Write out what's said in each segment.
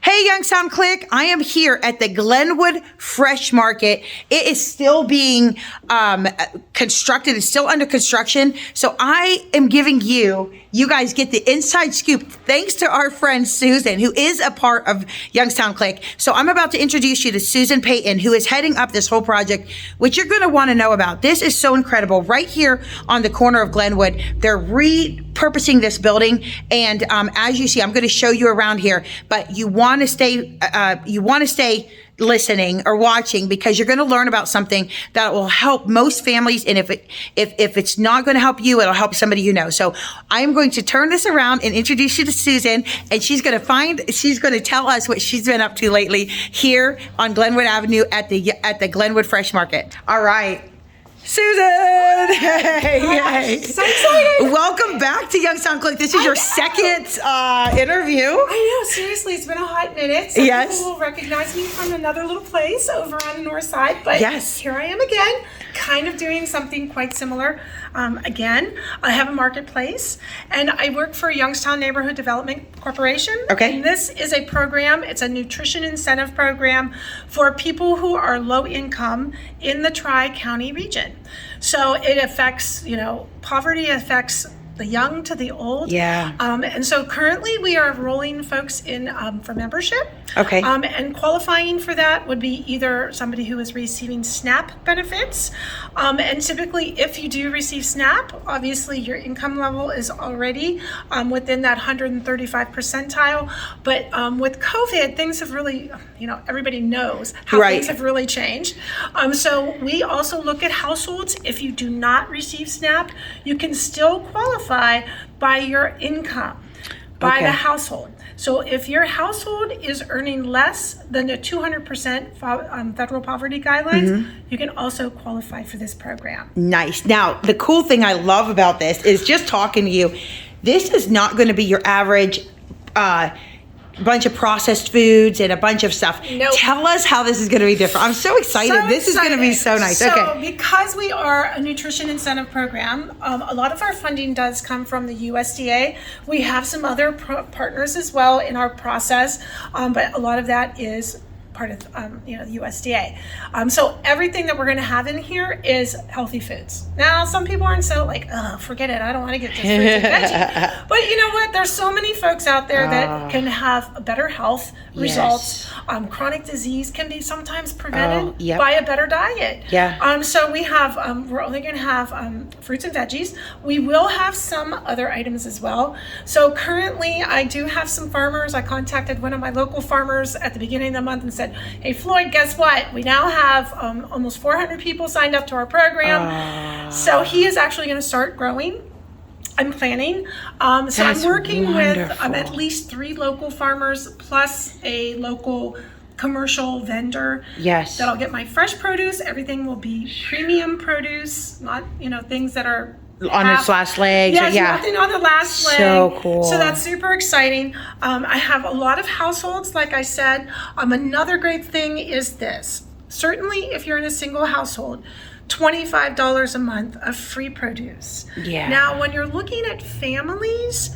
Hey, Youngstown Click. I am here at the Glenwood Fresh Market. It is still being constructed. It's still under construction. So I am giving you guys get the inside scoop thanks to our friend Susan, who is a part of Youngstown Click. So I'm about to introduce you to Susan Payton, who is heading up this whole project, which you're going to want to know about. This is so incredible. Right here on the corner of Glenwood, they're repurposing this building. And as you see, I'm going to show you around here, but you want to stay listening or watching, because you're going to learn about something that will help most families. And if it's not going to help you, it'll help somebody you know. So I am going to turn this around and introduce you to Susan, and she's going to tell us what she's been up to lately here on Glenwood Avenue at the Glenwood Fresh Market. All right. Susan! Hey. So excited! Welcome back to Youngstown Click. This is your second interview. I know, seriously, it's been a hot minute. Some Yes. people will recognize me from another little place over on the north side, but Yes. here I am again, kind of doing something quite similar. Again, I have a marketplace, and I work for Youngstown Neighborhood Development Corporation. Okay. And this is a program, it's a nutrition incentive program for people who are low income in the Tri-County region. So it affects, poverty affects the young to the old. Yeah. And so currently we are enrolling folks in for membership. Okay. And qualifying for that would be either somebody who is receiving SNAP benefits. And typically, if you do receive SNAP, obviously your income level is already within that 135 percentile. But with COVID, things have really, everybody knows how Right. things have really changed. So we also look at households. If you do not receive SNAP, you can still qualify by your income, by Okay. the household. So if your household is earning less than the 200% federal poverty guidelines, you can also qualify for this program. Nice. Now, the cool thing I love about this is just talking to you. This is not going to be your average bunch of processed foods and a bunch of stuff. Nope. Tell us how this is going to be different. I'm so excited. This is going to be so nice. So Okay. because we are a nutrition incentive program, a lot of our funding does come from the USDA. We have some other partners as well in our process, but a lot of that is part of the USDA. So everything that we're going to have in here is healthy foods. Now, some people aren't so forget it. I don't want to get just fruits and veggies. But you know what? There's so many folks out there that can have better health results. Chronic disease can be sometimes prevented by a better diet. Yeah. So we have, we're only going to have fruits and veggies. We will have some other items as well. So currently, I do have some farmers. I contacted one of my local farmers at the beginning of the month and said, "Hey Floyd, guess what? We now have almost 400 people signed up to our program." So he is actually going to start growing. I'm planning. So I'm working with at least 3 local farmers plus a local commercial vendor. Yes. That I'll get my fresh produce. Everything will be premium produce, not things that are On its last legs. Yes, Yeah. nothing on the last leg. So cool. So that's super exciting. I have a lot of households, like I said. Another great thing is this. Certainly, if you're in a single household, $25 a month of free produce. Yeah. Now, when you're looking at families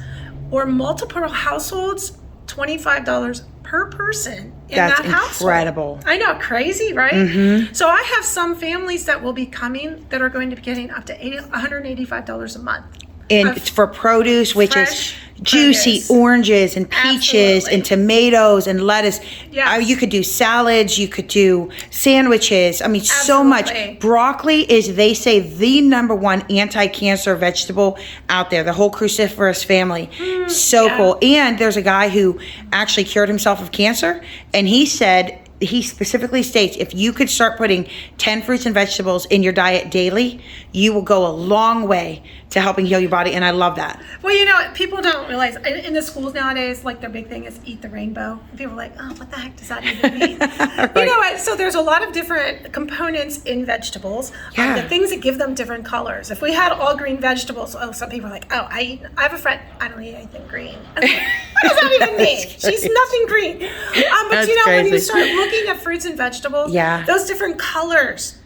or multiple households, $25 per person in That's that household. incredible. I know, crazy, right? Mm-hmm. So I have some families that will be coming that are going to be getting up to $185 a month. And it's for produce, which is fresh juicy produce. oranges and peaches Absolutely. and tomatoes and lettuce. Yes. You could do salads. You could do sandwiches. I mean, so much. Absolutely. Broccoli is, they say, the number one anti-cancer vegetable out there. The whole cruciferous family. So yeah. cool. And there's a guy who actually cured himself of cancer. And he said, he specifically states, if you could start putting 10 fruits and vegetables in your diet daily, you will go a long way to helping heal your body. And I love that. Well, people don't realize in the schools nowadays, their big thing is eat the rainbow. And people are like, oh, what the heck does that even mean? Right. You know what? So there's a lot of different components in vegetables. Yeah. The things that give them different colors. If we had all green vegetables, some people are like, oh, I have a friend, I don't eat anything green. I'm like, what does that even mean? She's nothing green. But That's when you crazy. start looking at fruits and vegetables, those different colors,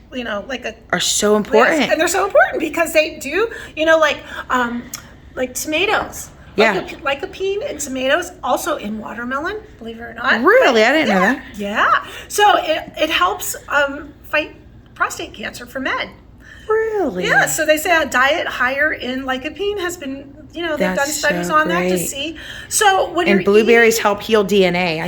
are so important. Yes, and they're so important because they do, like tomatoes. Yeah. Lycopene in tomatoes, also in watermelon, believe it or not. Really? I didn't know that. Yeah. So it helps fight prostate cancer for men. Really? Yeah, so they say a diet higher in lycopene has been, they've done studies on that to see. So when and blueberries help heal DNA.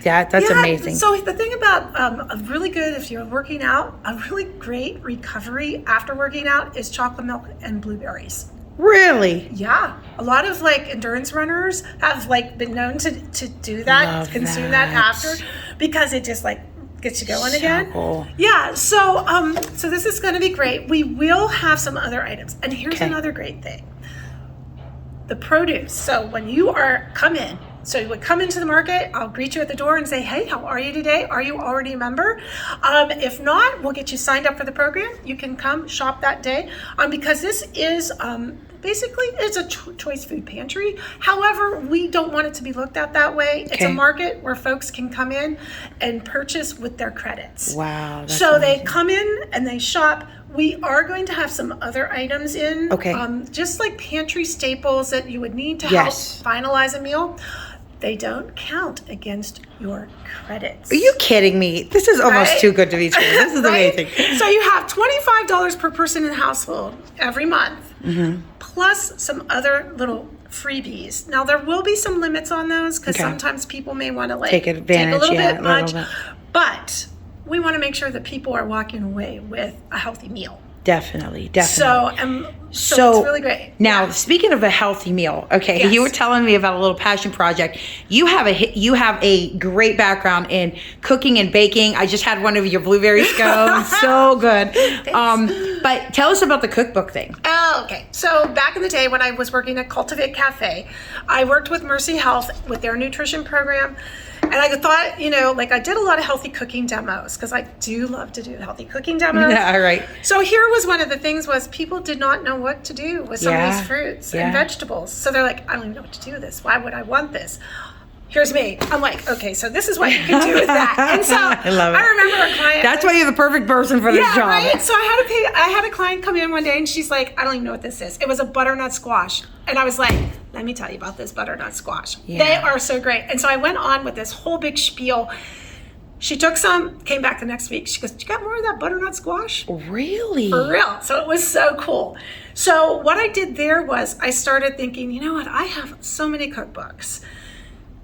That's amazing. So the thing about a really good, if you're working out, a really great recovery after working out is chocolate milk and blueberries. Really? Yeah. A lot of endurance runners have been known to do that, consume that after, because it just gets you going again. Cool. Yeah. So this is going to be great. We will have some other items, and here's another great thing: the produce. So when you come in, so you would come into the market, I'll greet you at the door and say, "Hey, how are you today? Are you already a member? If not, we'll get you signed up for the program. You can come shop that day, because this is basically, it's a choice food pantry. However, we don't want it to be looked at that way. It's a market where folks can come in and purchase with their credits. Wow. That's so amazing. they come in and they shop. We are going to have some other items in. Okay. Just like pantry staples that you would need to help finalize a meal. They don't count against your credits. Are you kidding me? This is almost too good to be true. This is amazing. So you have $25 per person in the household every month, plus some other little freebies. Now there will be some limits on those because sometimes people may want to take advantage, take a little bit much, but we want to make sure that people are walking away with a healthy meal. Definitely. So it's really great. Now, speaking of a healthy meal, you were telling me about a little passion project. You have a great background in cooking and baking. I just had one of your blueberry scones. So good. But tell us about the cookbook thing. Oh, okay. So back in the day when I was working at Cultivate Cafe, I worked with Mercy Health with their nutrition program. And I thought, I did a lot of healthy cooking demos because I do love to do healthy cooking demos. Yeah, right. So here was one of the things was people did not know what to do with some of these fruits and vegetables. So they're like, I don't even know what to do with this. Why would I want this? Here's me. I'm like, okay, so this is what you can do with that. And so I love it. I remember a client. That's why you're the perfect person for this job. Right? So I had a client come in one day and she's like, I don't even know what this is. It was a butternut squash. And I was like, let me tell you about this butternut squash. Yeah. They are so great. And so I went on with this whole big spiel. She took some, came back the next week. She goes, you got more of that butternut squash? Really? For real. So it was so cool. So what I did there was I started thinking, you know what? I have so many cookbooks.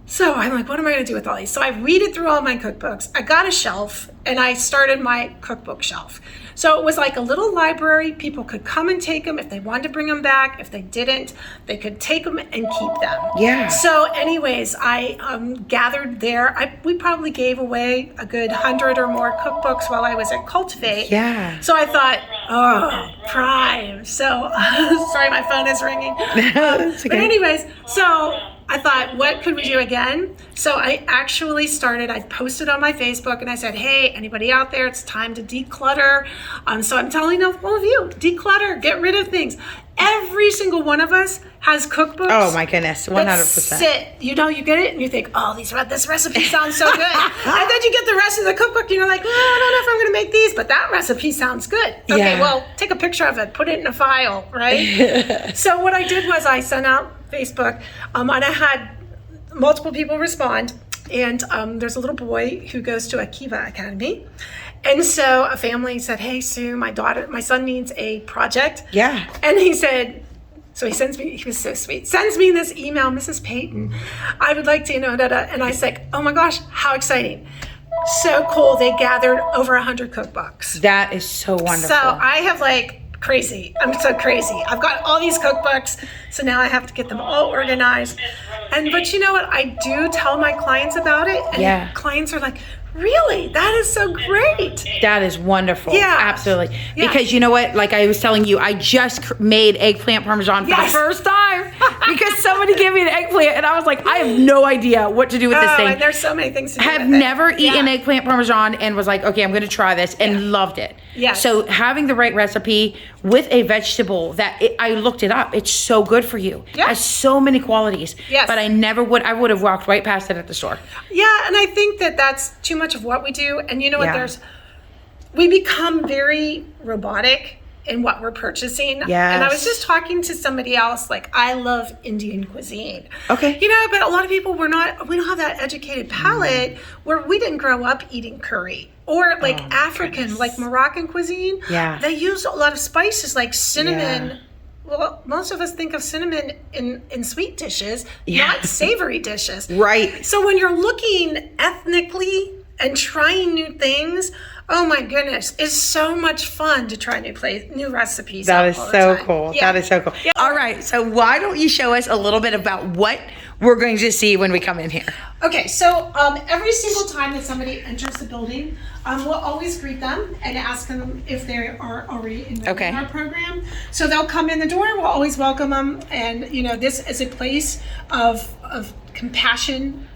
So I'm like, what am I going to do with all these? So I weeded through all my cookbooks. I got a shelf and I started my cookbook shelf. So it was like a little library. People could come and take them if they wanted to bring them back. If they didn't, they could take them and keep them. Yeah. So anyways, I gathered there. We probably gave away a good 100 or more cookbooks while I was at Cultivate. Yeah. So I thought, Prime. So sorry, my phone is ringing. It's okay. But anyways, so I thought, what could we do again? So I actually I posted on my Facebook and I said, hey, anybody out there, it's time to declutter. So I'm telling all of you, declutter, get rid of things. Every single one of us has cookbooks. Oh my goodness, 100%. You get it and you think, oh, this recipe sounds so good. And then you get the rest of the cookbook and you're like, I don't know if I'm going to make these, but that recipe sounds good. Okay, well, take a picture of it, put it in a file, right? So what I did was I sent out Facebook and I had multiple people respond. And there's a little boy who goes to Akiva Academy. And so a family said, hey, Sue, my son needs a project. Yeah. And he said, so he was so sweet, sends me this email, Mrs. Payton, I would like to, and I was like, oh my gosh, how exciting. So cool. They gathered over 100 cookbooks. That is so wonderful. So I have crazy. I'm so crazy. I've got all these cookbooks. So now I have to get them all organized. But you know what? I do tell my clients about it. And clients are like, really? That is so great. That is wonderful. Yeah. Absolutely. Yeah. Because you know what? Like I was telling you, I just made eggplant parmesan for the first time because somebody gave me an eggplant and I was like, I have no idea what to do with this thing. And there's so many things to do have never eaten eggplant parmesan and was like, okay, I'm going to try this and loved it. Yes. So having the right recipe with a vegetable I looked it up. It's so good for you. Yeah. It has so many qualities. Yes. But I would have walked right past it at the store. Yeah. And I think that's too much of what we do. And you know what? We become very robotic in what we're purchasing. Yes. And I was just talking to somebody else, like, I love Indian cuisine. Okay. You know, but a lot of people, we don't have that educated palate where we didn't grow up eating curry. Or like African, like Moroccan cuisine. Yeah. They use a lot of spices like cinnamon. Yeah. Well, most of us think of cinnamon in sweet dishes, not savory dishes. Right. So when you're looking ethnically and trying new things, oh my goodness, it's so much fun to try new recipes. That is so cool. Yeah. That is so cool. Yeah. All right. So why don't you show us a little bit about what we're going to see when we come in here? Okay, so every single time that somebody enters the building, we'll always greet them and ask them if they are already enrolled in our program. So they'll come in the door, we'll always welcome them. And, you know, this is a place of compassion,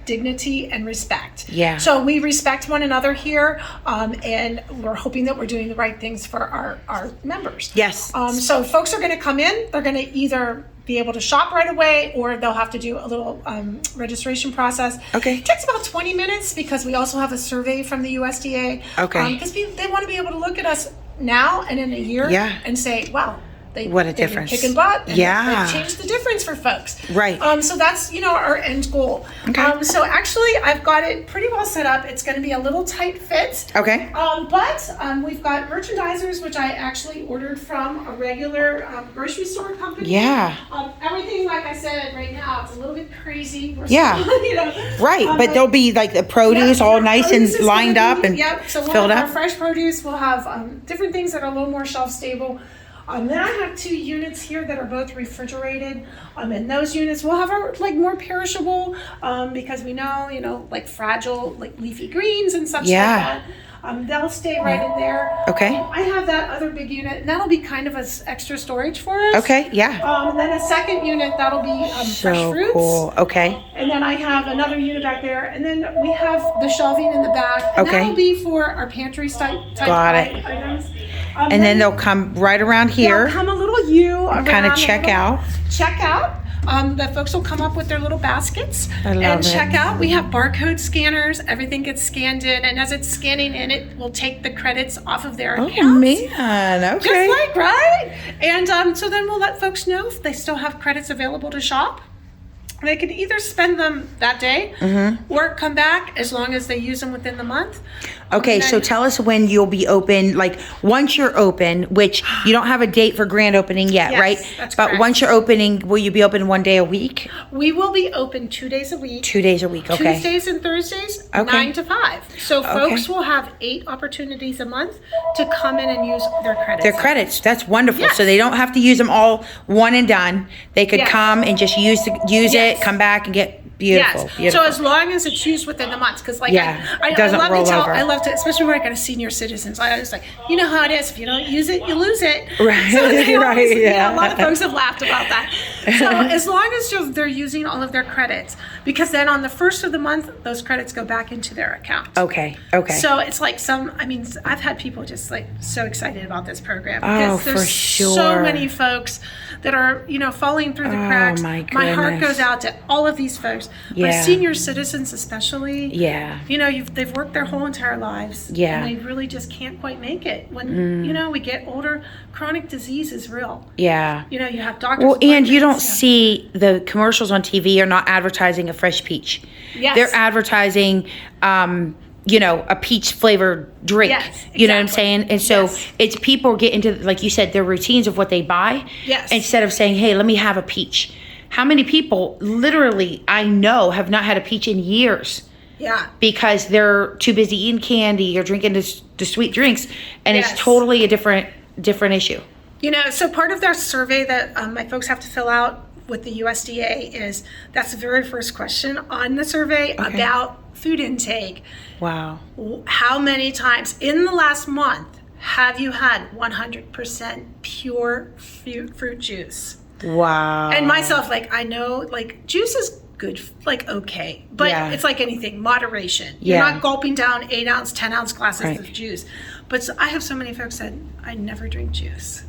dignity, and respect. Yeah. So we respect one another here, and we're hoping that we're doing the right things for our members. Yes. So folks are going to come in, they're going to either be able to shop right away, or they'll have to do a little registration process. Okay. It takes about 20 minutes because we also have a survey from the USDA. Okay. Because they want to be able to look at us now and in a year and say, wow, what a difference. Kicking butt. And Yeah. they've changed the difference for folks. Right. So that's, our end goal. Okay. So actually, I've got it pretty well set up. It's going to be a little tight fit. Okay. But we've got merchandisers, which I actually ordered from a regular grocery store company. Yeah. Everything, like I said, right now, it's a little bit crazy. We're Yeah. still, Right. But there'll be like the produce all nice and produce is lined gonna up be- and so we'll filled have up. our fresh produce. We'll have different things that are a little more shelf stable. Then I have 2 units here that are both refrigerated. In those units, we'll have our more perishable because we know, like fragile, like leafy greens and such like that. They'll stay right in there. Okay. I have that other big unit, and that'll be kind of extra storage for us. Okay. Yeah. And then a second unit, that'll be fresh So fruits. cool. Okay. And then I have another unit back there, and then we have the shelving in the back. And Okay. that'll be for our pantry type Got it. items. And then they'll come right around They'll here. come a little U around. Kind of check out. Check out. The folks will come up with their little baskets I love and it. check out. We have barcode scanners. Everything gets scanned in, and as it's scanning in, it will take the credits off of their accounts. Oh man. Okay. Just like, right? And so then we'll let folks know if they still have credits available to shop. They could either spend them that day or come back as long as they use them within the month. Okay, And so then- tell us when you'll be open, like once you're open, which you don't have a date for grand opening yet, Yes, right? that's But correct. once you're opening, will you be open 1 day a week? We will be open 2 days a week. 2 days a week, okay. Tuesdays and Thursdays, Okay. 9 to 5. So folks Okay. will have 8 opportunities a month to come in and use their credits. Their credits, that's wonderful. Yes. So they don't have to use them all one and done. They could Yes. come and just use Yes. it, come back and get beautiful. Yes. Beautiful. So as long as it's used within the month, because Yeah, I it doesn't love roll to tell, over. I love to, especially when I got a senior citizens. I was like, you know how it is. If you don't use it, you lose it. Right, So they right, always, yeah. a lot of folks have laughed about that. So as long as they're using all of their credits, because then on the first of the month, those credits go back into their account. Okay, okay. So it's like I've had people just like so excited about this program Oh, because there's for sure. so many folks that are, falling through the cracks. my heart goodness. goes out to all of these folks. Yeah. Our senior citizens especially. Yeah. They've worked their whole entire lives. Yeah. And they really just can't quite make it. When, we get older, chronic disease is real. Yeah. You have doctors. Well, and you don't appointments, see the commercials on TV are not advertising a fresh peach. Yes. They're advertising, a peach flavored drink. Yes, You know what I'm exactly. saying? And so Yes. it's people get into, like you said, their routines of what they buy. Yes. Instead of saying, hey, let me have a peach. How many people literally I know have not had a peach in years? Yeah. Because they're too busy eating candy or drinking the sweet drinks, and Yes. it's totally a different issue. So part of their survey that my folks have to fill out with the USDA is that's the very first question on the survey about food intake. Wow. How many times in the last month have you had 100% pure fruit juice? Wow. And myself, I know, juice is good, okay, but Yeah. it's like anything, moderation. Yeah. You're not gulping down 8-ounce, 10-ounce glasses Right. of juice. But I have so many folks that I never drink juice.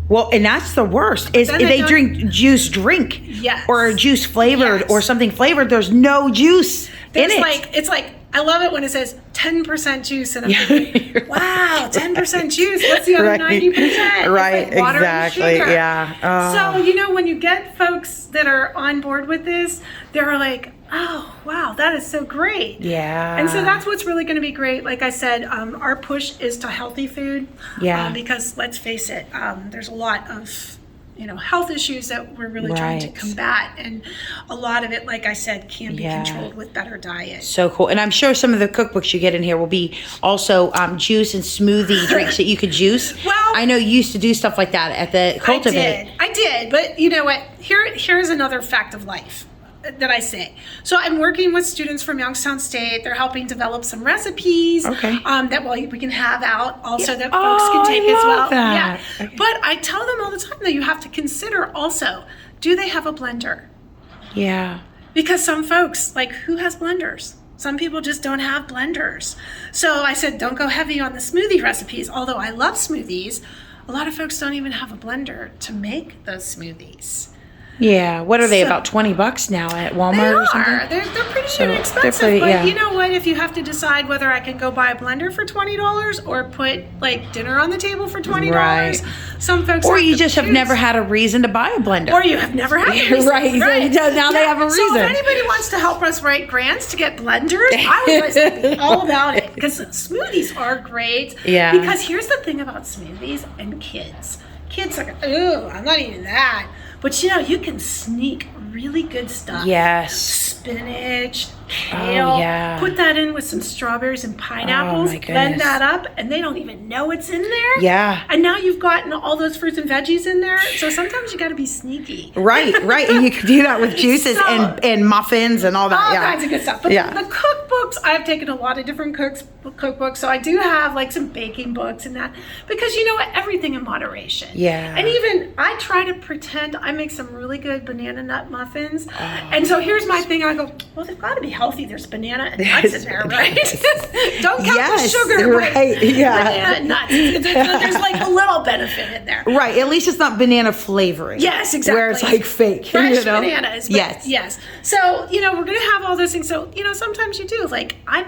Well, and that's the worst is Then if they they don't- drink juice drink. Yes. Or a juice flavored Yes. or something flavored. There's no juice in it. It's like I love it when it says 10% juice. And I'm thinking, wow, 10% juice. What's the other Right. 90%? Right, It's like water and exactly, sugar. yeah. So, you know, when you get folks that are on board with this, they're like, oh, wow, that is so great. Yeah. And so that's what's really going to be great. Like I said, our push is to healthy food. Yeah. Because let's face it, there's a lot of, you know, health issues that we're really trying to Right. combat. And a lot of it, like I said, can be Yeah. controlled with better diet. So cool. And I'm sure some of the cookbooks you get in here will be also juice and smoothie drinks that you could juice. Well, I know you used to do stuff like that at the Cultivate. I did. But you know what? Here's another fact of life that I say. So I'm working with students from Youngstown State. They're helping develop some recipes Okay. that we can have out also Yeah. that folks can take I as well. love that. Yeah. Okay. But I tell them all the time that you have to consider also, do they have a blender? Yeah. Because some folks, like, who has blenders? Some people just don't have blenders. So I said, don't go heavy on the smoothie recipes. Although I love smoothies, a lot of folks don't even have a blender to make those smoothies. Yeah. What are they, So- about $20 now at They Walmart or are. something? They're pretty So, they're inexpensive. pretty- but yeah. you know what? If you have to decide whether I can go buy a blender for $20 or put like dinner on the table for $20, Right. some folks Or have you to just have choose. never had a reason to buy a blender. Or you have never had a reason. Right. So now they have a So reason. if anybody wants to help us write grants to get blenders, I would be all about it. Because smoothies are great. Yeah. Because here's the thing about smoothies and kids. Kids are like, ooh, I'm not eating that. But you know, you can sneak really good stuff. Yes. Spinach, kale. Oh, yeah. Put that in with some strawberries and pineapples. Oh, my Blend goodness. that up, and they don't even know it's in there. Yeah. And now you've gotten all those fruits and veggies in there. So sometimes you got to be sneaky. Right. And you can do that with juices So- and muffins and all that. All yeah. kinds of good stuff. But Yeah. the cookbooks, I've taken a lot of different cookbooks. So I do have like some baking books and that. Because you know what? Everything in moderation. Yeah. And even I try to pretend I make some really good banana nut muffins. And so here's my thing. I go, well, they've got to be healthy. There's banana and nuts in there, right? Don't count Yes, the sugar. right, yeah. Banana and nuts. There's like a little benefit in there. Right. At least it's not banana flavoring. Yes, exactly. Where it's like fake. Fresh you know? bananas. But Yes. So, you know, we're going to have all those things. So, you know, sometimes you do. Like, I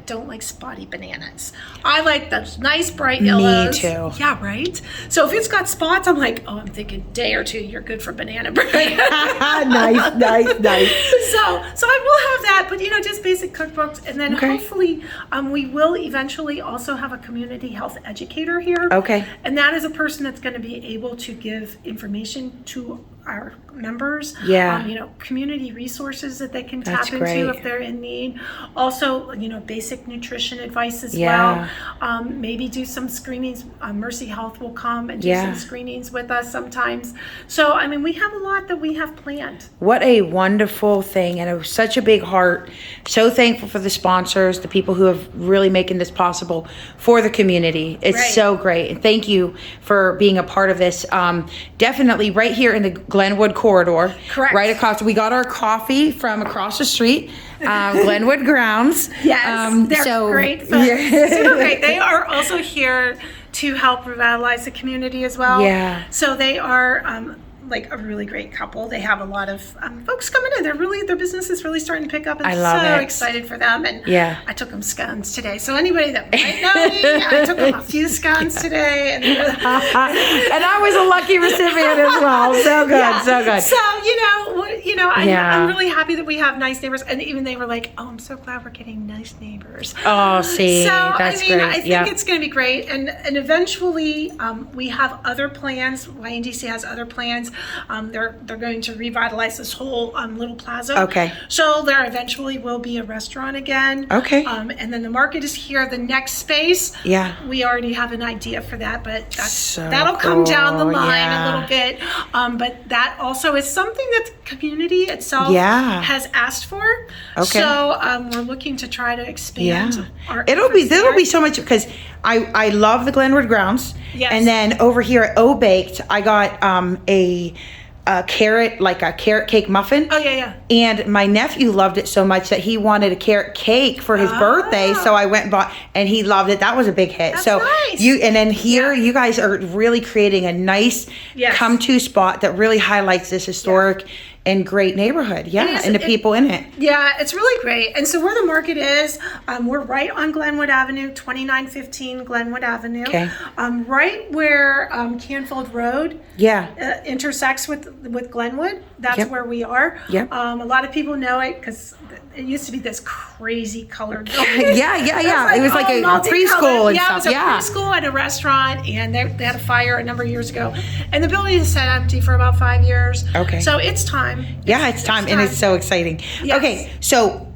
don't like spotty bananas. I like those nice bright yellows. too. Yeah, right? So if it's got spots, I'm like, oh, I'm thinking day or two, you're good for banana bread. nice. So I will have that, but you know, just basic cookbooks, and then Okay. hopefully we will eventually also have a community health educator here. Okay. And that is a person that's going to be able to give information to our members. Yeah. You know, community resources that they can That's tap great. into if they're in need. Also, you know, basic nutrition advice as Yeah. well. Maybe do some screenings. Mercy Health will come and do Yeah. some screenings with us sometimes. So, I mean, we have a lot that we have planned. What a wonderful thing, and it was such a big heart. So thankful for the sponsors, the people who have really making this possible for the community. It's Right. so great. And thank you for being a part of this. Definitely right here in the Glenwood corridor. Correct. Right across. We got our coffee from across the street, Glenwood Grounds. Yes, they're so- great. Folks. Yeah. Super great. They are also here to help revitalize the community as well. Yeah. So they are like a really great couple. They have a lot of folks coming in. Their business is really starting to pick up. And I love so it. excited for them. And Yeah. I took them scones today. So anybody that might know me, I took them a few scones today. And And I was a lucky recipient as well. So good, Yeah. so good. So Yeah. I'm really happy that we have nice neighbors, and even they were like, "Oh, I'm so glad we're getting nice neighbors." Oh, see, So that's I mean, great. I think Yeah. it's going to be great, and eventually we have other plans. YNDC has other plans. They're going to revitalize this whole little plaza. Okay. So there eventually will be a restaurant again. Okay. And then the market is here. The next space. Yeah. We already have an idea for that, but So that'll come down the cool, line yeah. a little bit. But that also is something that the community itself Yeah. has asked for. Okay. So we're looking to try to expand. Yeah. Our There'll efforts be there. so much because I love the Glenwood Grounds. Yes. And then over here at O Baked, I got a carrot cake muffin. Oh yeah. And my nephew loved it so much that he wanted a carrot cake for his birthday. So I went and bought, and he loved it. That was a big hit. That's so nice. and then here Yeah. you guys are really creating a nice Yes. come-to spot that really highlights this historic and great neighborhood. Yeah, is. and the people in it. Yeah, it's really great. And so where the market is, we're right on Glenwood Avenue, 2915 Glenwood Avenue. Okay. Right where Canfield Road intersects with Glenwood. That's where we are. Yep. A lot of people know it because it used to be this crazy colored building. Yeah. It was like a preschool and stuff. It was a preschool and a restaurant, and they had a fire a number of years ago. And the building has sat empty for about 5 years. Okay. So it's time. Yeah, it's time, and it's so exciting. Yes. Okay, so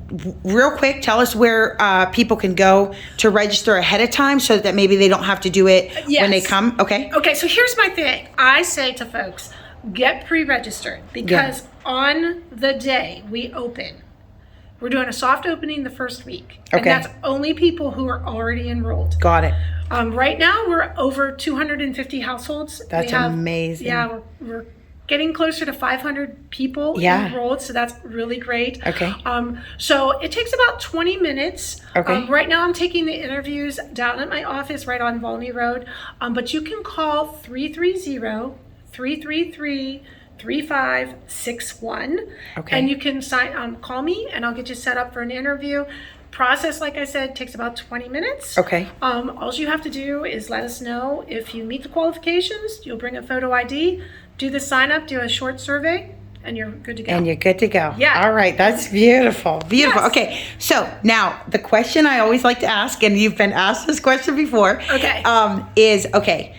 real quick, tell us where people can go to register ahead of time so that maybe they don't have to do it when they come. Okay. Okay, so here's my thing. I say to folks, get pre-registered because on the day we open, we're doing a soft opening the first week. Okay. And that's only people who are already enrolled. Got it. Right now, we're over 250 households. That's amazing. Yeah, we're getting closer to 500 people enrolled, so that's really great. Okay. So it takes about 20 minutes. Okay. Right now, I'm taking the interviews down at my office right on Volney Road, but you can call 330-333-3561. Okay. And you can call me, and I'll get you set up for an interview. Process, like I said, takes about 20 minutes. Okay. All you have to do is let us know if you meet the qualifications. You'll bring a photo ID, do the sign up, do a short survey, and you're good to go. And you're good to go. Yeah. All right. That's beautiful. Beautiful. Yes. Okay. So now the question I always like to ask, and you've been asked this question before. Okay.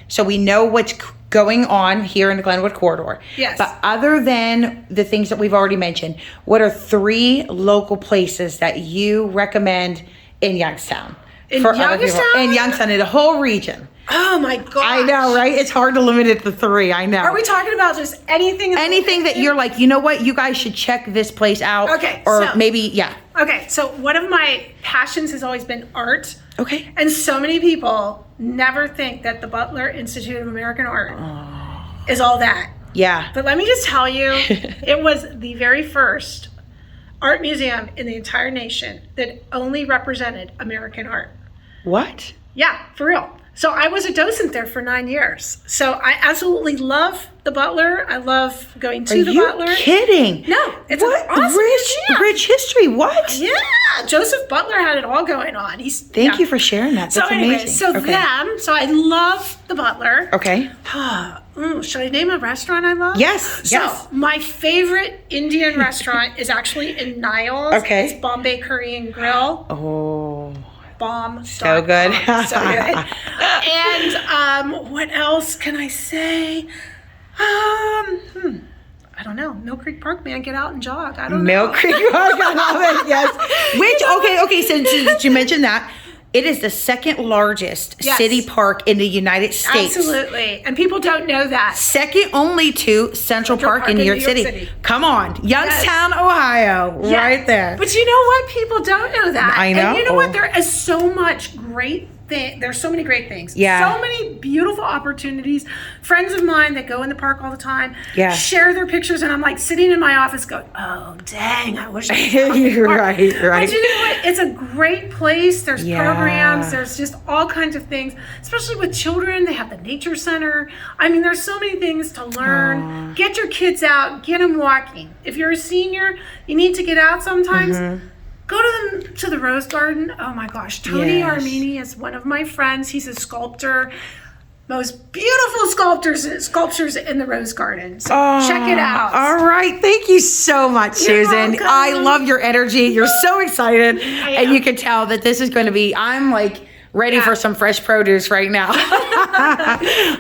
So we know what's going on here in the Glenwood corridor. Yes. But other than the things that we've already mentioned, what are 3 local places that you recommend in Youngstown? In other people? Youngstown? In Youngstown, in the whole region. Oh my gosh. I know, right? It's hard to limit it to 3. I know. Are we talking about just anything? Anything that you're like, you know what? You guys should check this place out. Okay. Or maybe. Okay. So one of my passions has always been art. Okay. And so many people never think that the Butler Institute of American Art is all that. Yeah. But let me just tell you, it was the very first art museum in the entire nation that only represented American art. What? Yeah, for real. So I was a docent there for 9 years. So I absolutely love the Butler. I love going to the Butler. Are you kidding? No, it's an awesome museum. Rich history. What? Yeah, Joseph Butler had it all going on. Thank you for sharing that. That's amazing. So I love the Butler. Okay. Should I name a restaurant I love? Yes. So my favorite Indian restaurant is actually in Niles. Okay. It's Bombay Curry and Grill. Oh. Bomb. So good. So good. And what else can I say? I don't know. Mill Creek Park, man, get out and jog. I don't know. Mill Creek Park, I love it. Yes. Okay. Since you mentioned that, it is the second largest city park in the United States. Absolutely. And people don't know that. Second only to Central Park in New York City. Come on. Youngstown, Ohio. Yes. Right there. But you know what? People don't know that. I know. And you know what? There is so much great there's so many great things. Yeah. So many beautiful opportunities. Friends of mine that go in the park all the time share their pictures, and I'm like sitting in my office going, oh, dang, I wish I could. You're right. But you know what? It's a great place. There's programs. There's just all kinds of things, especially with children. They have the nature center. I mean, there's so many things to learn. Get your kids out. Get them walking. If you're a senior, you need to get out sometimes. Go to the Rose Garden. Oh my gosh. Tony Armini is one of my friends. He's a sculptor. Most beautiful sculptures in the Rose Garden. So check it out. All right. Thank you so much, Susan. Welcome. I love your energy. You're so excited. And you can tell that this is going to be, I'm like ready for some fresh produce right now.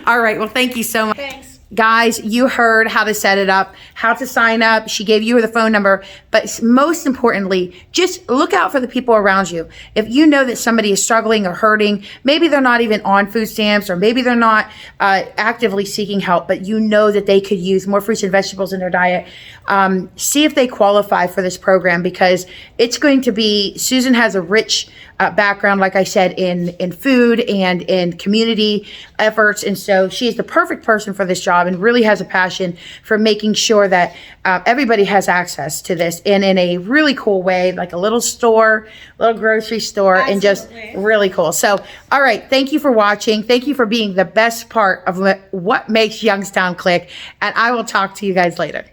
All right. Well, thank you so much. Thanks. Guys, you heard how to set it up, how to sign up. She gave you the phone number, but most importantly, just look out for the people around you. If you know that somebody is struggling or hurting, maybe they're not even on food stamps, or maybe they're not actively seeking help, but you know that they could use more fruits and vegetables in their diet, see if they qualify for this program, because it's going to be, Susan has a rich background, like I said, in food and in community efforts. And so she is the perfect person for this job and really has a passion for making sure that everybody has access to this, and in a really cool way, like a little store, little grocery store. Absolutely. And just really cool. So, all right. Thank you for watching. Thank you for being the best part of what makes Youngstown click. And I will talk to you guys later.